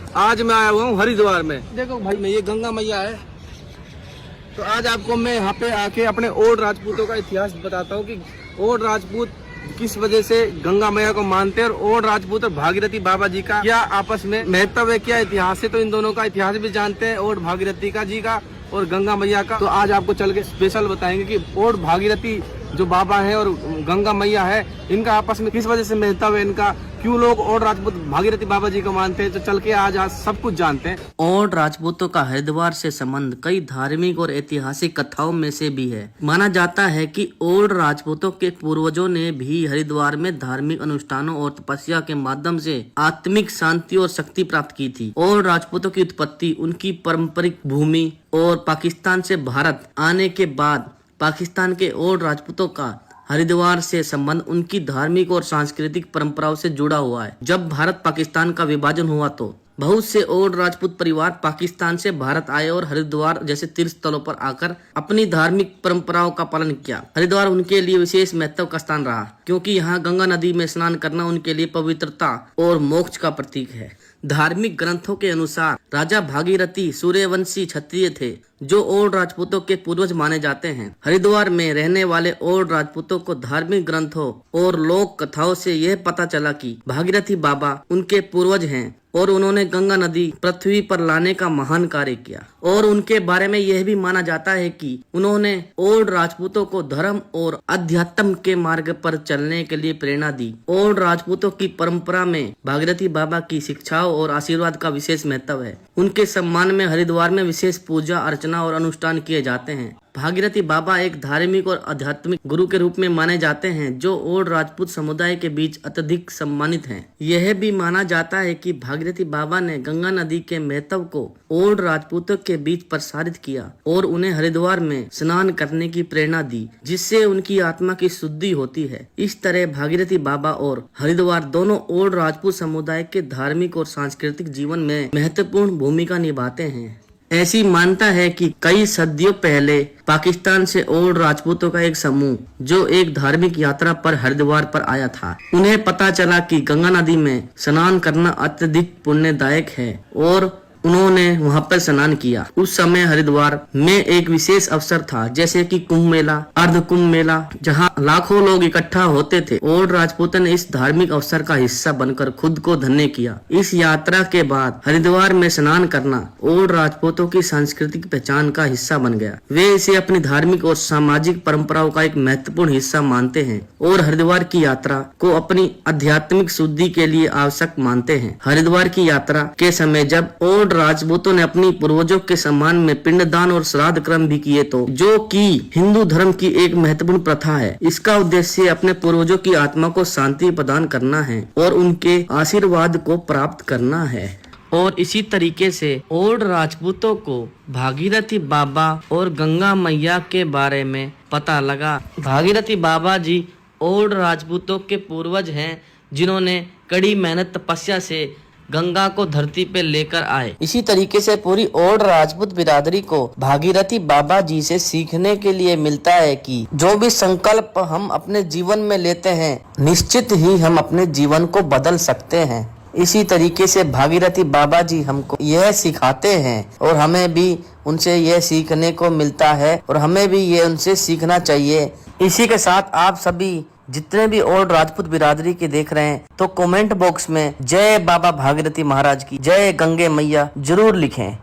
आज मैं आया हुआ हूँ हरिद्वार में। देखो भाई, मैं ये गंगा मैया है। तो आज आपको मैं यहाँ पे आके अपने ओल्ड राजपूतों का इतिहास बताता हूँ कि ओल्ड राजपूत किस वजह से गंगा मैया को मानते हैं और ओल्ड राजपूत और भागीरथी बाबा जी का क्या आपस में महत्व है, क्या इतिहास है। तो इन दोनों का इतिहास भी जानते हैं, ओल्ड भागीरथी का जी का और गंगा मैया का। तो आज आपको चल के स्पेशल बताएंगे कि ओल्ड भागीरथी जो बाबा है और गंगा मैया है, इनका आपस में किस वजह से महत्व है, इनका क्यों लोग ओल्ड राजपूत भागीरथी बाबा जी को मानते हैं। तो चल के आज सब कुछ जानते हैं। ओल्ड राजपूतों का हरिद्वार से संबंध कई धार्मिक और ऐतिहासिक कथाओं में से भी है। माना जाता है कि ओल्ड राजपूतों के पूर्वजों ने भी हरिद्वार में धार्मिक अनुष्ठानों और तपस्या के माध्यम से आत्मिक शांति और शक्ति प्राप्त की थी। ओल्ड राजपूतों की उत्पत्ति उनकी पारंपरिक भूमि और पाकिस्तान से भारत आने के बाद पाकिस्तान के ओल्ड राजपूतों का हरिद्वार से संबंध उनकी धार्मिक और सांस्कृतिक परंपराओं से जुड़ा हुआ है। जब भारत पाकिस्तान का विभाजन हुआ तो बहुत से ओल्ड राजपूत परिवार पाकिस्तान से भारत आए और हरिद्वार जैसे तीर्थ स्थलों पर आकर अपनी धार्मिक परंपराओं का पालन किया। हरिद्वार उनके लिए विशेष महत्व का स्थान रहा, क्योंकि यहाँ गंगा नदी में स्नान करना उनके लिए पवित्रता और मोक्ष का प्रतीक है। धार्मिक ग्रंथों के अनुसार राजा भागीरथी सूर्यवंशी क्षत्रिय थे, जो ओल्ड राजपूतों के पूर्वज माने जाते हैं। हरिद्वार में रहने वाले ओल्ड राजपूतों को धार्मिक ग्रंथों और लोक कथाओं से यह पता चला कि भागीरथी बाबा उनके पूर्वज हैं और उन्होंने गंगा नदी पृथ्वी पर लाने का महान कार्य किया। और उनके बारे में यह भी माना जाता है कि उन्होंने ओल्ड राजपूतों को धर्म और अध्यात्म के मार्ग पर चलने के लिए प्रेरणा दी। ओल्ड राजपूतों की परंपरा में भागीरथी बाबा की शिक्षाओं और आशीर्वाद का विशेष महत्व है। उनके सम्मान में हरिद्वार में विशेष पूजा अर्चना और अनुष्ठान किए जाते हैं। भागीरथी बाबा एक धार्मिक और आध्यात्मिक गुरु के रूप में माने जाते हैं, जो ओल्ड राजपूत समुदाय के बीच अत्यधिक सम्मानित हैं। यह भी माना जाता है कि भागीरथी बाबा ने गंगा नदी के महत्व को ओल्ड राजपूतों के बीच प्रसारित किया और उन्हें हरिद्वार में स्नान करने की प्रेरणा दी, जिससे उनकी आत्मा की शुद्धि होती है। इस तरह भागीरथी बाबा और हरिद्वार दोनों ओल्ड राजपूत समुदाय के धार्मिक और सांस्कृतिक जीवन में महत्वपूर्ण भूमिका निभाते हैं। ऐसी मान्यता है कि कई सदियों पहले पाकिस्तान से ओल्ड राजपूतों का एक समूह जो एक धार्मिक यात्रा पर हरिद्वार पर आया था, उन्हें पता चला कि गंगा नदी में स्नान करना अत्यधिक पुण्यदायक है और उन्होंने वहां पर स्नान किया। उस समय हरिद्वार में एक विशेष अवसर था, जैसे कि कुंभ मेला, अर्ध कुंभ मेला, जहां लाखों लोग इकट्ठा होते थे। ओल्ड राजपूतों ने इस धार्मिक अवसर का हिस्सा बनकर खुद को धन्य किया। इस यात्रा के बाद हरिद्वार में स्नान करना ओल्ड राजपूतों की सांस्कृतिक पहचान का हिस्सा बन गया। वे इसे अपनी धार्मिक और सामाजिक परंपराओं का एक महत्वपूर्ण हिस्सा मानते हैं और हरिद्वार की यात्रा को अपनी आध्यात्मिक शुद्धि के लिए आवश्यक मानते हैं। हरिद्वार की यात्रा के समय जब ओल्ड राजपूतों ने अपनी पूर्वजों के सम्मान में पिंडदान और श्राद्ध कर्म भी किए, तो जो कि हिंदू धर्म की एक महत्वपूर्ण प्रथा है। इसका उद्देश्य अपने पूर्वजों की आत्मा को शांति प्रदान करना है और उनके आशीर्वाद को प्राप्त करना है। और इसी तरीके से ओल्ड राजपूतों को भागीरथी बाबा और गंगा मैया के बारे में पता लगा। भागीरथी बाबा जी ओल्ड राजपूतों के पूर्वज हैं, जिन्होंने कड़ी मेहनत तपस्या से गंगा को धरती पे लेकर आए। इसी तरीके से पूरी ओल्ड राजपूत बिरादरी को भागीरथी बाबा जी से सीखने के लिए मिलता है कि जो भी संकल्प हम अपने जीवन में लेते हैं, निश्चित ही हम अपने जीवन को बदल सकते हैं। इसी तरीके से भागीरथी बाबा जी हमको यह सिखाते हैं और हमें भी उनसे यह सीखने को मिलता है और हमें भी ये उनसे सीखना चाहिए। इसी के साथ आप सभी जितने भी ओल्ड राजपूत बिरादरी के देख रहे हैं, तो कमेंट बॉक्स में जय बाबा भागीरथी महाराज की, जय गंगे मैया जरूर लिखें।